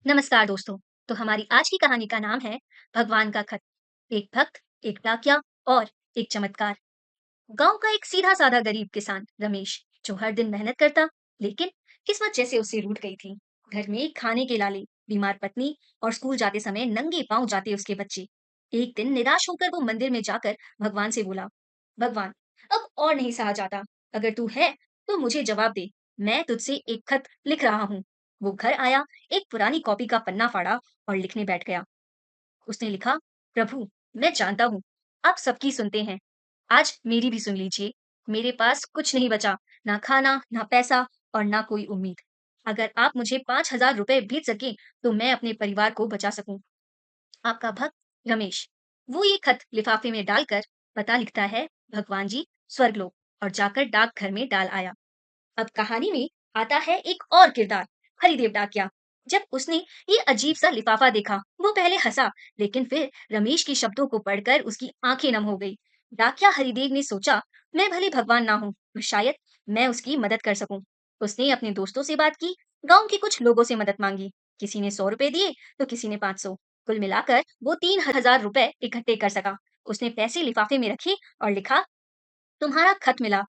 नमस्कार दोस्तों। तो हमारी आज की कहानी का नाम है भगवान का खत। एक भक्त, एक डाकिया और एक चमत्कार। गांव का एक सीधा साधा गरीब किसान रमेश, जो हर दिन मेहनत करता, लेकिन किस्मत जैसे उससे रूठ गई थी। घर में खाने के लाले, बीमार पत्नी और स्कूल जाते समय नंगे पांव जाते उसके बच्चे। एक दिन निराश होकर वो मंदिर में जाकर भगवान से बोला, भगवान, अब और नहीं सहा जाता। अगर तू है तो मुझे जवाब दे। मैं तुझसे एक खत लिख रहा हूँ। वो घर आया, एक पुरानी कॉपी का पन्ना फाड़ा और लिखने बैठ गया। उसने लिखा, प्रभु, मैं जानता हूँ आप सबकी सुनते हैं। आज मेरी भी सुन लीजिए। मेरे पास कुछ नहीं बचा, ना खाना, ना पैसा और ना कोई उम्मीद। अगर आप मुझे 5,000 रुपए भेज सके तो मैं अपने परिवार को बचा सकूं। आपका भक्त रमेश। वो ये खत लिफाफे में डालकर पता लिखता है, भगवान जी, स्वर्गलोक, और जाकर डाक घर में डाल आया। अब कहानी में आता है एक और किरदार, हरिदेव डाकिया। जब उसने ये अजीब सा लिफाफा देखा, वो पहले हंसा, लेकिन फिर रमेश के शब्दों को पढ़कर उसकी आंखें नम हो गई। डाकिया हरिदेव ने सोचा, मैं भले भगवान ना हूं, पर शायद मैं उसकी मदद कर सकूं। उसने अपने दोस्तों से बात की, गांव के कुछ लोगों से मदद मांगी। किसी ने 100 रुपए दिए तो किसी ने 500। कुल मिलाकर वो 3,000 रुपए इकट्ठे कर सका। उसने पैसे लिफाफे में रखे और लिखा, तुम्हारा खत मिला।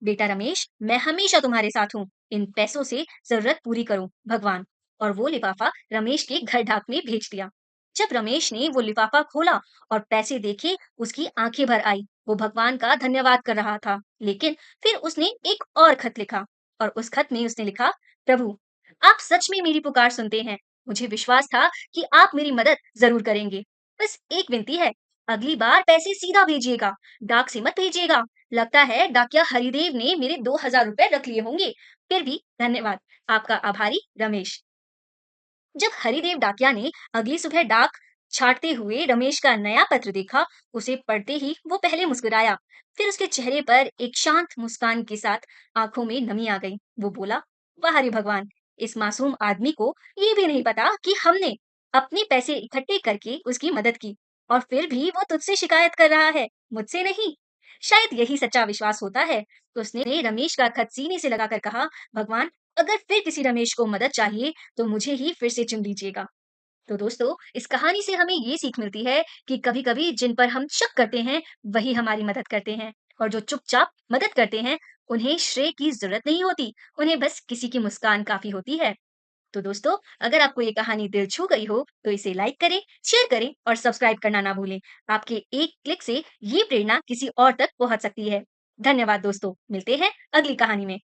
बेटा रमेश, मैं हमेशा तुम्हारे साथ हूँ। इन पैसों से जरूरत पूरी करो, भगवान। और वो लिफाफा रमेश के घर डाक में भेज दिया। जब रमेश ने वो लिफाफा खोला और पैसे देखे, उसकी आंखें भर आई। वो भगवान का धन्यवाद कर रहा था, लेकिन फिर उसने एक और खत लिखा। और उस खत में उसने लिखा, प्रभु, आप सच में मेरी पुकार सुनते हैं। मुझे विश्वास था कि आप मेरी मदद जरूर करेंगे। बस एक विनती है, अगली बार पैसे सीधा भेजिएगा, डाक से मत भेजिएगा। लगता है डाकिया हरिदेव ने मेरे 2,000 रुपए रख लिए होंगे। फिर भी धन्यवाद। आपका आभारी रमेश। जब हरिदेव डाकिया ने अगली सुबह डाक छाटते हुए रमेश का नया पत्र देखा, उसे पढ़ते ही वो पहले मुस्कुराया, फिर उसके चेहरे पर एक शांत मुस्कान के साथ आंखों में नमी आ गई। वो बोला, वाह रे भगवान, इस मासूम आदमी को ये भी नहीं पता कि हमने अपने पैसे इकट्ठे करके उसकी मदद की, और फिर भी वो तुझसे शिकायत कर रहा है, मुझसे नहीं। शायद यही सच्चा विश्वास होता है। तो उसने रमेश का खत सीने से लगाकर कहा, भगवान, अगर फिर किसी रमेश को मदद चाहिए तो मुझे ही फिर से चुन लीजिएगा। तो दोस्तों, इस कहानी से हमें ये सीख मिलती है कि कभी-कभी जिन पर हम शक करते हैं, वही हमारी मदद करते हैं, और जो चुपचाप मदद करते हैं, उन्हें श्रेय की जरूरत नहीं होती, उन्हें बस किसी की मुस्कान काफी होती है। तो दोस्तों, अगर आपको ये कहानी दिल छू गई हो तो इसे लाइक करें, शेयर करें और सब्सक्राइब करना ना भूलें। आपके एक क्लिक से ये प्रेरणा किसी और तक पहुंच सकती है। धन्यवाद दोस्तों, मिलते हैं अगली कहानी में।